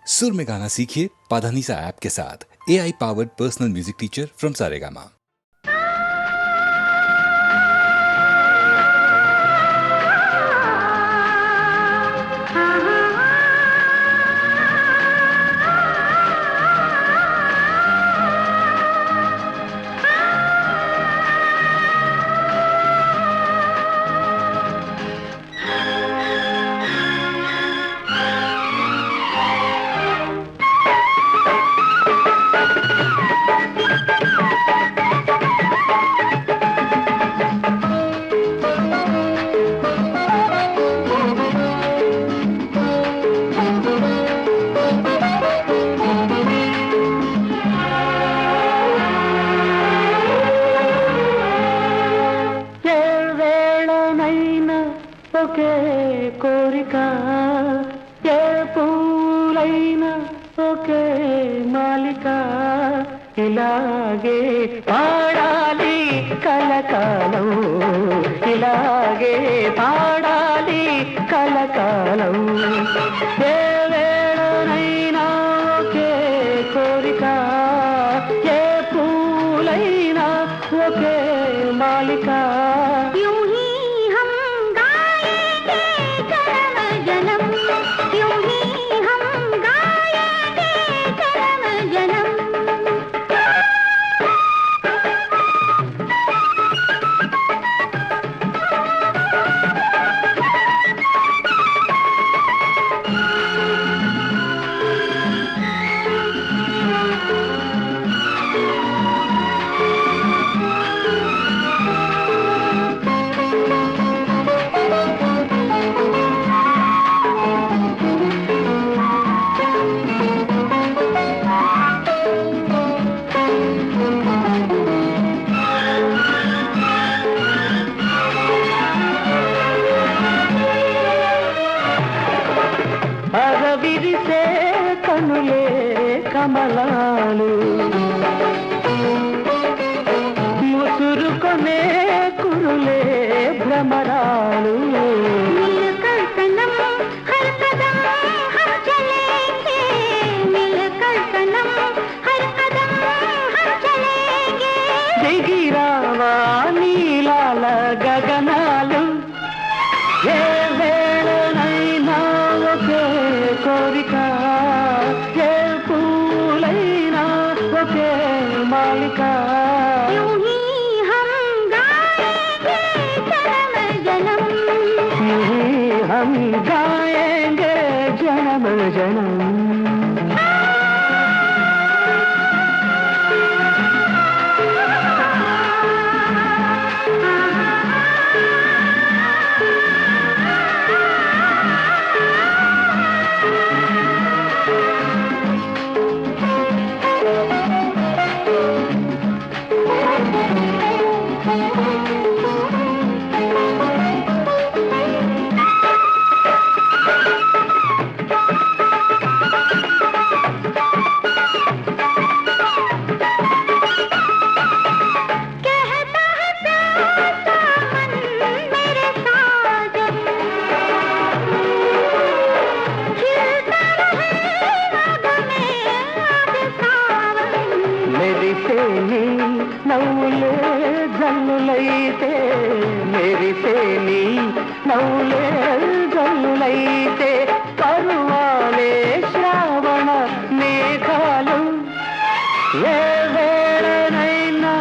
सुर में गाना सीखिए पाधानीसा ऐप के साथ। AI powered personal music teacher from Saregama. ఒకే కోరిక ఏ పూలైనా ఒకే మాలిక ఇలాగే పాడాలి కలకాలం ఇలాగే పాడాలి కలకాలం ఏ వేళనైనా ఒకే కోరిక ఏ పూలైనా ఒకే మాలిక అరవిరిసే కనులే కమలాలు ముసురుకొనే కురులే భ్రమరాలు దిగిరావా నీలాల గగనాలు ఏ వేళనైనా ఒకే కోరిక ఏ పూలైనా ఒకే మాలిక हम गाएंगे जन्म जन्म నవ్వులే జల్లులైతే మెరిసేని నవ్వులే జల్లులైతే పరువాలే శ్రావణ మేఘాలు ఏ వేళనైనా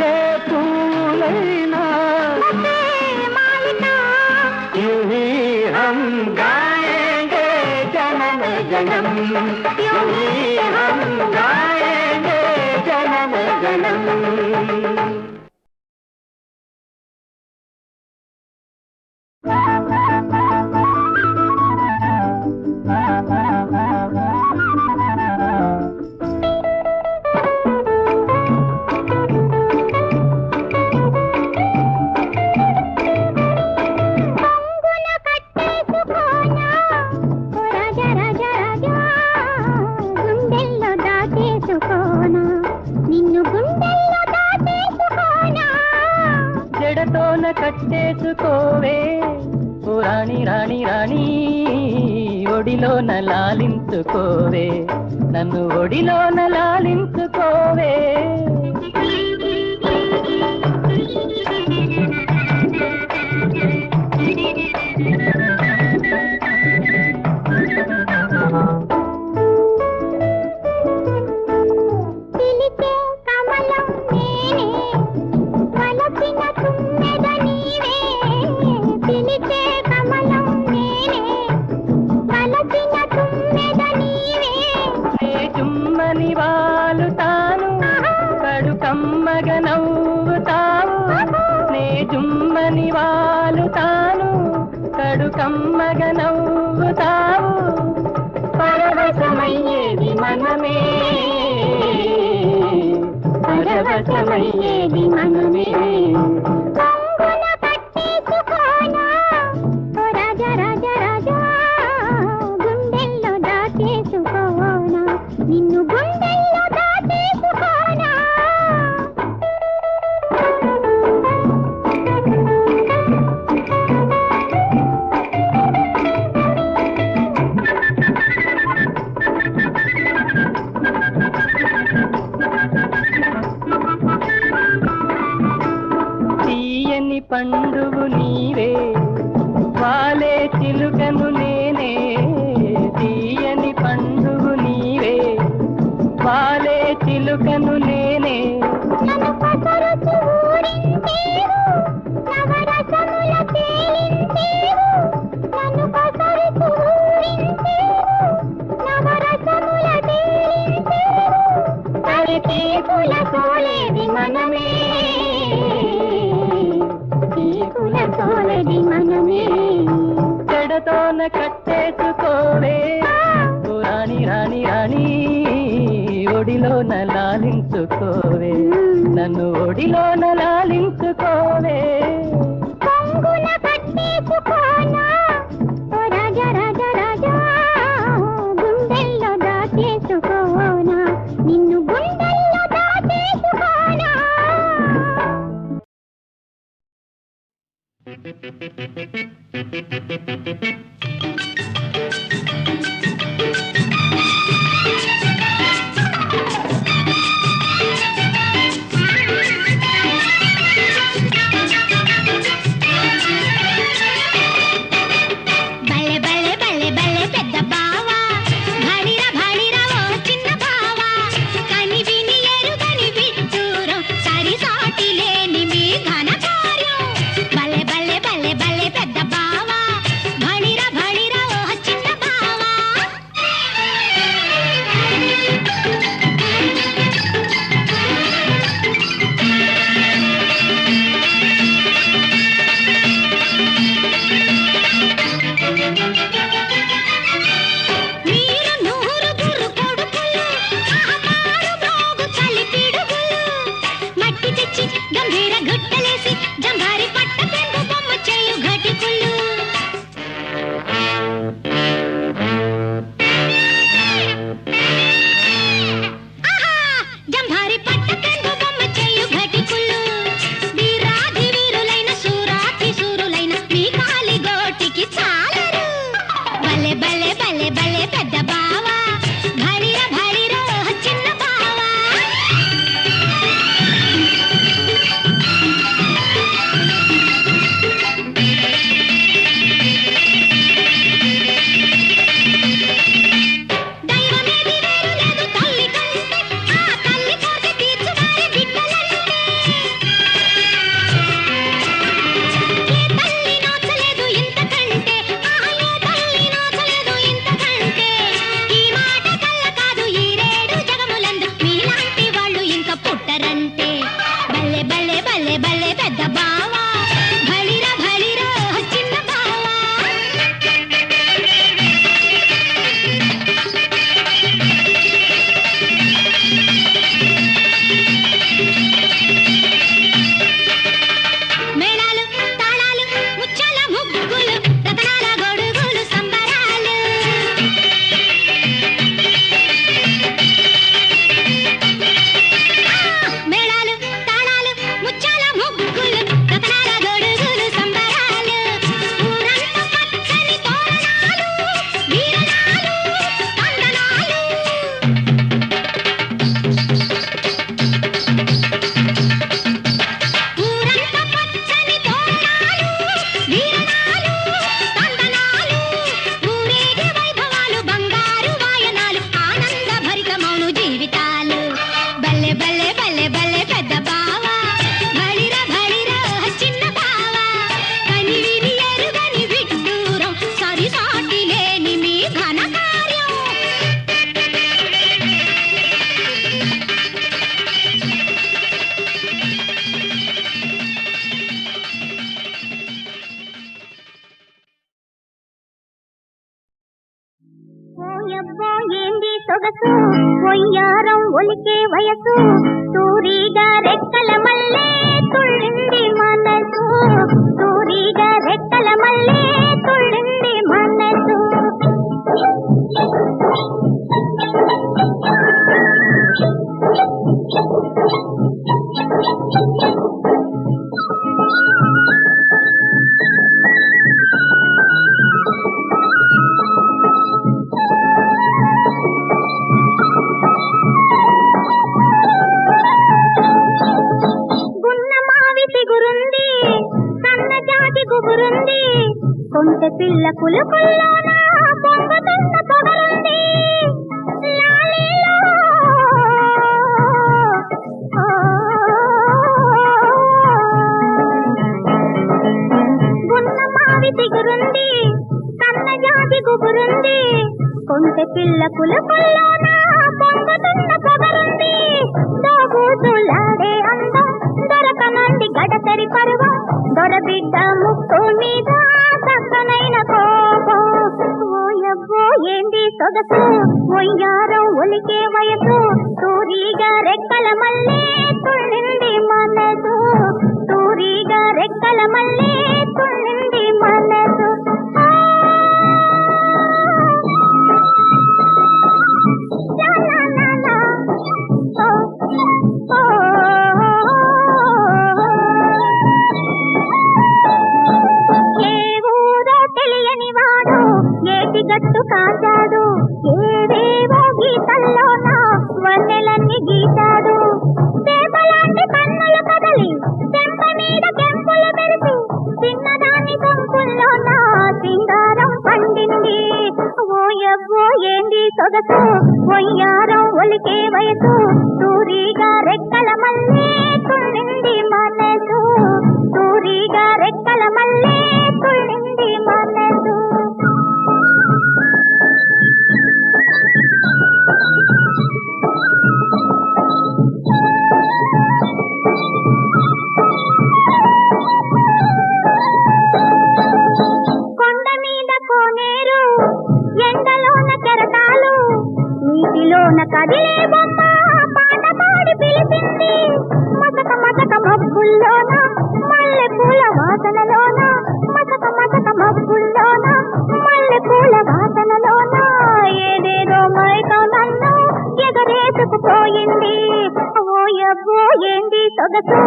ఏ పూలైనా हम गाएंगे जन्म जन्म हम गाएंगे जन्म जन्म నిన్ను గుండెల్లో ఒడిలోన లాలించుకోవే నన్ను ఒడిలోన లాలించుకోవే కమ్మగ నవ్వుతావు నే జుమ్మని వాలుతాను కడు కమ్మగ నవ్వుతావు పరవశమయ్యేది మనమే పరవశమయ్యేది మనమే రాజా రాజా రాజా గుండెల్లో దాచేసుకోనా నిన్ను గుండెల్లో దాచేసుకోనా తీయని పండువు నీవే వాలే చిలుకను నేనే తీయని పండువు నీవే వాలే చిలుకను నేనే మనమే మనమే చెడతోన కట్టేసుకోవే రాణి రాణి రాణి ఒడిలోన లాలించుకోవే నన్ను ఒడిలోన లాలించుకోవే కొంగున కట్టేసుకోనా రాజా రాజా రాజా గుండెల్లో దాచేసుకోనా నిన్ను గుండెల్లో దాచేసుకోనా ఈ ఓయబ్బో ఏంది సొగసు ఒయ్యారం ఒలికే వయసు తూరిగా రెక్కల మల్లె తుళ్ళింది మనసు తూరిగా రెక్కల మల్లె తుళ్ళింది మనసు కొంటె పిల్ల కులుకుల్లోన పొంగుతున్న పొగలుంది గున్న మావి తిగురుంది కన్న జాతి గుబురుంది కొంటె పిల్ల కులుకుల్లోన పొంగుతున్న పొగలుంది దోబూతులాడే అందం దొరకనంది గడతరి పరువం దొరబిడ్డ ముక్కు మీద చక్కనైన కోపం ఓయబ్బో ఏంది సొగసు ఒయ్యారం ఒలికే వయసు తూరిగా రెక్కల మల్లె తుళ్ళింది మనసు తూరిగా రెక్కల మల్లె తుళ్ళింది మనసు గట్టు కాచాడు ఏవేవో గీతల్లోన వన్నెలన్నీ గీతాడు చేపలాంటి కన్నులు కదలి చెంప మీద కెంపులు మెరిసి చిన్నదాని గొంతుల్లోన సింగారం పండింది ఓయబ్బో ఏంది సొగసు ఒయ్యారం ఒలికే వయసు తూరిగా రెక్కల మల్లె తుళ్ళింది మనసు తూరిగా రెక్కల మల్లె తుళ్ళింది మనసు కొండ మీద కోనేరు ఎండలోన కెరటాలు నీటిలోన కదిలే బొమ్మ పాట పాడి పిలిచింది మసక మసక మబ్బుల్లోన మల్లె పూల వాసనలోన మసక మసక మబ్బుల్లోన మల్లె పూల వాసనలోన ఏదేదో మైకం నన్ను ఎగరేసుకుపోయింది ఓయబ్బో ఏంది సొగసు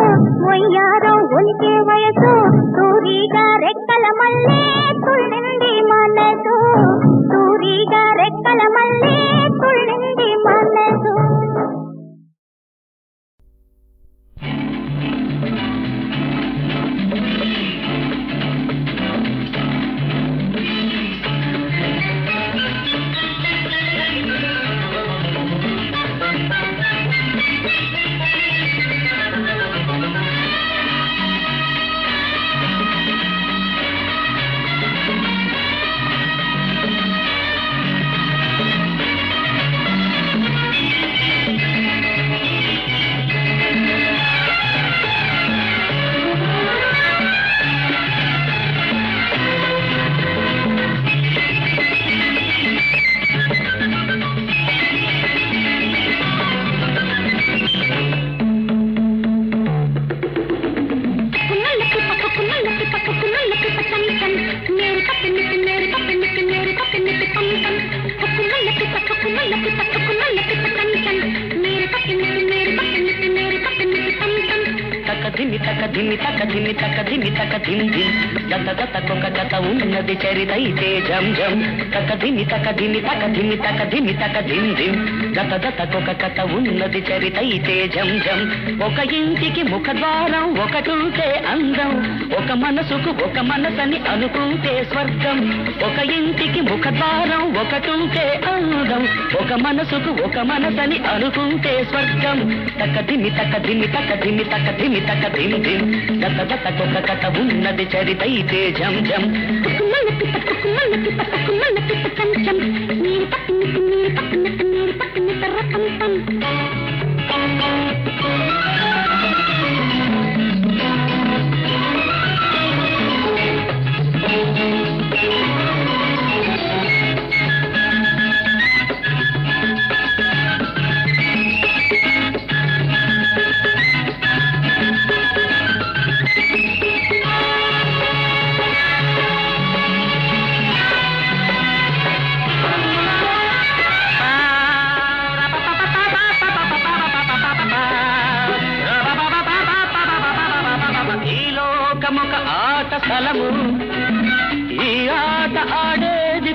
ఒయ్యారం ఒలికే వయసు తూరిగా రెక్కల మల్లె తుళ్ళింది మనసు తూరిగా రెక్కల మల్లె తుళ్ళింది మనసు ఉన్నది చరితైతే జం జం తక ధిమి తక ధిమి తక ధిమి తక ధిమి తక ధిం ధిం గత గతకొక కథ ఉన్నది చరితైతే జం జం ఒక ఇంటికి ముఖద్వారం ఒకటుంటే అందం ఒక మనసుకు ఒక మనసని అనుకుంటే స్వర్గం ఒక ఇంటికి ముఖద్వారం ఒకటుంటే అందం ఒక మనసుకు ఒక మనసని అనుకుంటే స్వర్గం తక ధిమి తక ధిమి తక ధిమి తక ధిమి తక ధిం ధిం గత గతకొక కథ ఉన్నది చరితైతే జం జం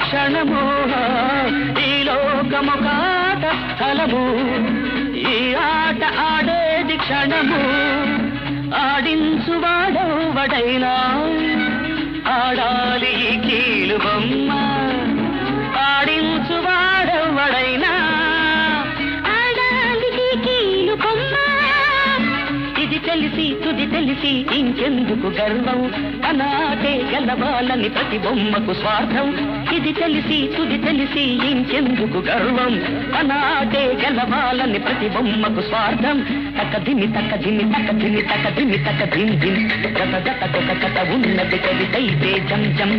క్షణము ఈ లోకమొక ఆట స్థలము ఈ ఆట ఆడేది క్షణము ఆడించువాడెవడైనా ఆడాలి ఈ కీలు బొమ్మ ఆడించువాడెవడైనా ఆడాలి ఈ కీలు బొమ్మ ఇది తెలిసి తుది తెలిసి ఇంకెందుకు గర్వం అనాటే గెలవాలని ప్రతి బొమ్మకు స్వార్థం ఇది తెలిసి తుది తెలిసి ఇంకెందుకు గర్వం అనాటే గెలవాలని ప్రతి బొమ్మకు స్వార్థం తకదిమి తకదిమి తకదిమి తకదిమి తకదిమి దిమి గత గతకొక కథ ఉన్నది కవితైతే జం జం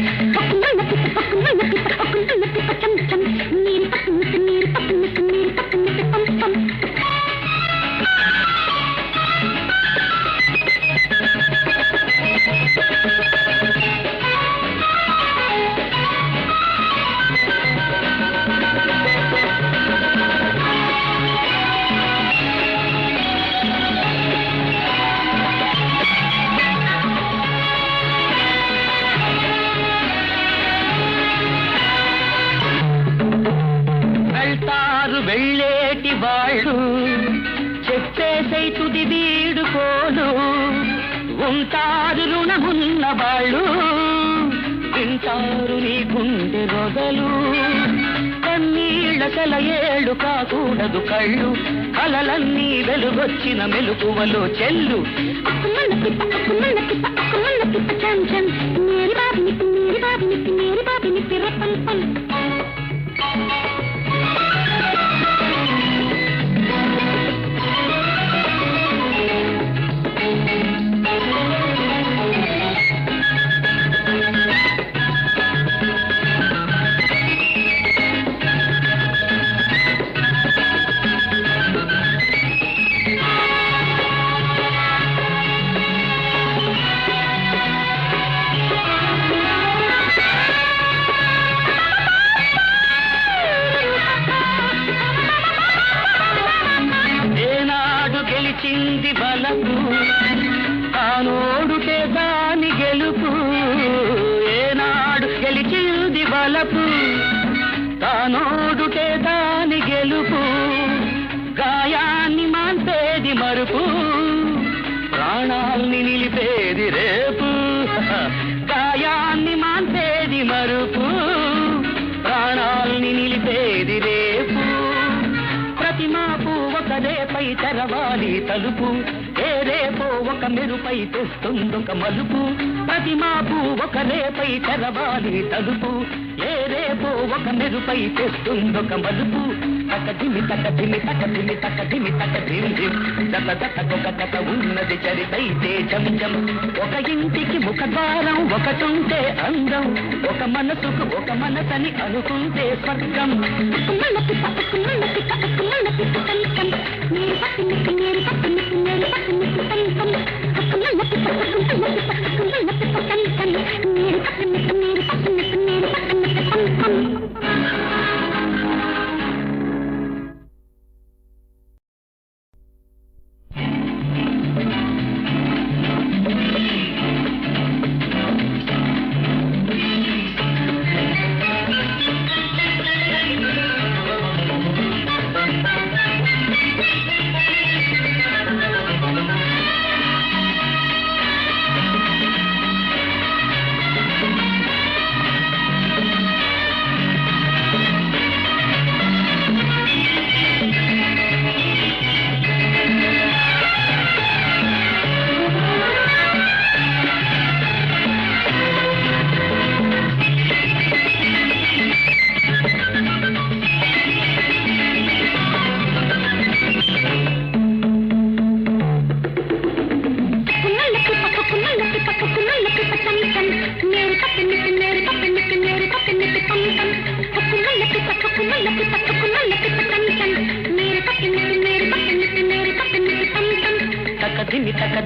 వెళ్ళేటి వాళ్ళు చెప్పేసై తుది వీడుకోలు ఉంటారు రుణమున్న వాళ్ళు వింటారు నీ గుండె రొదలు కన్నీళ్ల సెలయేళ్ళు కాకూడదు కళ్ళు కలలన్నీ వెలుగొచ్చిన మెలుకువలో చెల్లు గెలిచింది బలపు తానోడుటే దాని గెలుపు ఏనాడు గెలిచింది బలపు తానోడుటే దాని గెలుపు గాయాన్ని మాన్పేది మరుపు ప్రాణాల్ని నిలిపేది రేపు గాయాన్ని మాన్పేది మరుపు ప్రాణాల్ని నిలిపేది రేపు ప్రతిమాపు ఒక రేపై తెరవాలి తలుపు ఏ రేపో ఒక మెరుపై తెస్తుందొక మలుపు ప్రతిమాపు ఒక రేపై తెరవాలి తలుపు ఏ రేపో ఒక మెరుపై తెస్తుందొక మలుపు తకదిమి తకదిమి తకదిమి తకదిమి తకదిమి దత దతకొక కథ ఉన్నది చరితైతే జం జం ఒక ఇంటికి ముఖద్వారం ఒకటుంటే అందం ఒక మనసుకు ఒక మనసని అనుకుంటే స్వర్గం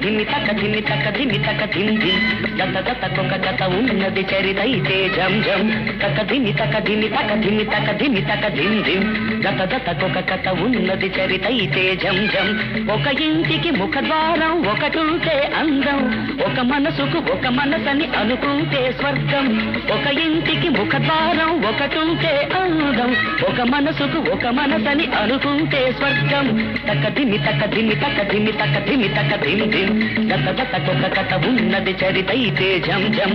ధిమి తక ధిమి తక ధిమి తక ధిమ్ ధిమ్ జత జతకొక జత ఉన్నది చరితైతే జం జం తక ధిమి తక ధిమి తక ధిమి తక ధిమి తక ధిమ్ ధిమ్ జత జతకొక కథ ఉన్నది చరితైతే జం జం ఒక ఇంటికి ముఖద్వారం ఒకటుంటే అందం ఒక మనసుకు ఒక మనసని అనుకుంటే స్వర్గం ఒక ఇంటికి ముఖద్వారం ఒకటుంటే అందం ఒక మనసుకు ఒక మనసని అనుకుంటే స్వర్గం తక ధిమి తక ధిమి తక ధిమి తక ధిమి తక ధిమ్ ధిమ్ జత జతకొక కథ ఉన్నది చరితైతే జం జం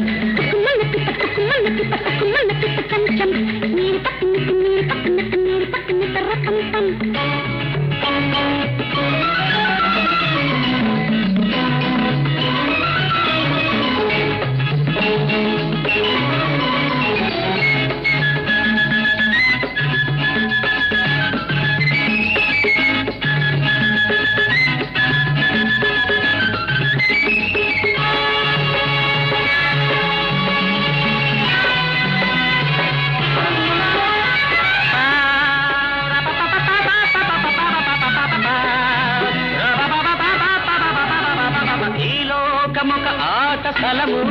ఒక ఆట స్థలము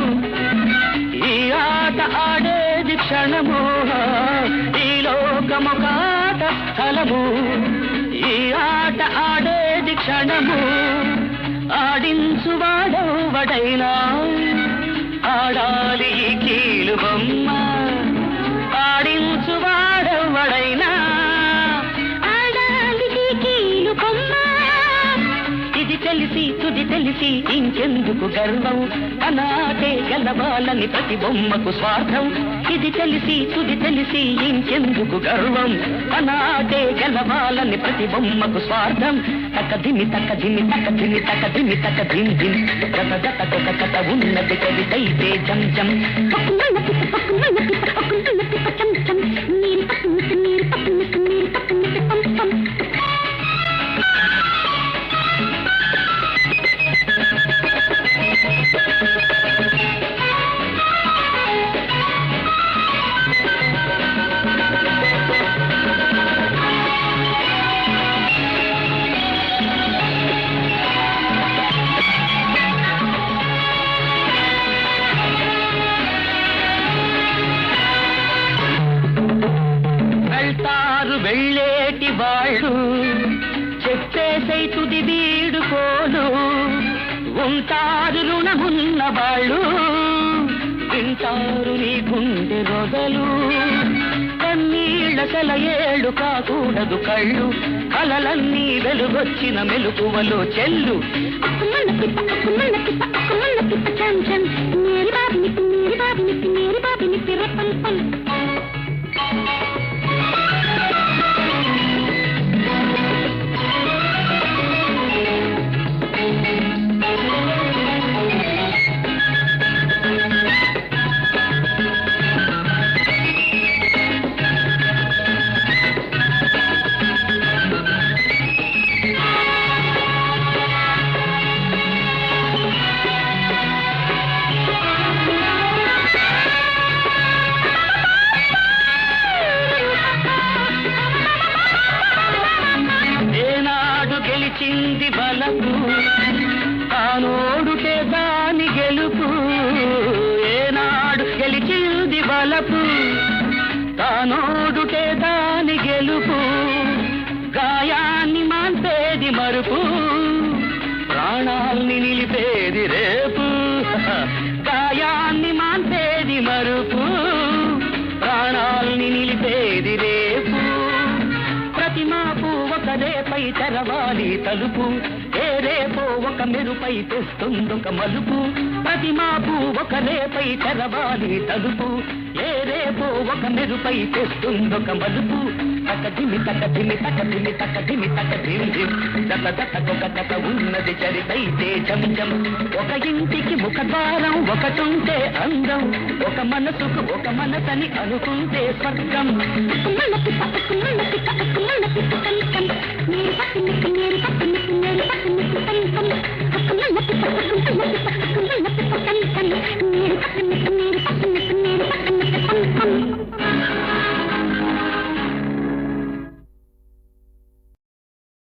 ఈ ఆట ఆడేది క్షణము ఈ లోకమొక ఆట స్థలము ఈ ఆట ఆడేది క్షణము ఆడించువాడవడైనా ఆడాలి ఈ కీలు బొమ్మ ఆడించువాడవడైనా ఆడాలి ఈ కీలు బొమ్మ ఇది తెలిసి తుది తెలిసి ఇంకెందుకు గర్వం అనాటే గెలవాలని ప్రతి బొమ్మకు స్వార్థం ఇది తెలిసి తుది తెలిసి ఇంకెందుకు గర్వం అనాటే గెలవాలని ప్రతి బొమ్మకు స్వార్థం తక ధిమి తక ధిమి తక ధిమి తక ధిమి తక ధిమ్ ధిమ్ గత గతకొక కథ ఉన్నది చరితైతే జం జం వెళ్ళేటి వాళ్ళు చెప్పేసై తుది వీడుకోలు ఉంటారు రుణమున్న వాళ్ళు వింటారు నీ గుండె రొదలు కన్నీళ్ల సెలయేళ్ళు కాకూడదు కళ్ళు కలలన్నీ వెలుగొచ్చిన మెలుకువలో చెల్లు గెలిచింది బలపు తానోడుటే దాని గెలుపు ఏనాడు గెలిచింది బలపు తానోడుటే దాని గెలుపు గాయాన్ని మాన్పేది మరుపు ప్రాణాల్ని నిలిపేది రేపు గాయాన్ని మాన్పేది మరుపు ప్రాణాల్ని నిలిపేది రేపు ప్రతిమాపు ఒక రేపై తెరవాలి తలుపు ఏ రేపో ఒక మెరుపై తెస్తుందొక మలుపు ప్రతిమాపు ఒక రేపై తెరవాలి తలుపు ఏ రేపో ఒక మెరుపై తెస్తుందొక మలుపు తక ధిమి తక ధిమి తక ధిమి తక ధిమి తక ధిమ్ ధిమ్ జత జతకొక కథ ఉన్నది చరితైతే జం జం ఒక ఇంటికి ముఖద్వారం ఒకటుంటే అందం ఒక మనసుకు ఒక మనసని అనుకుంటే స్వర్గం मेरे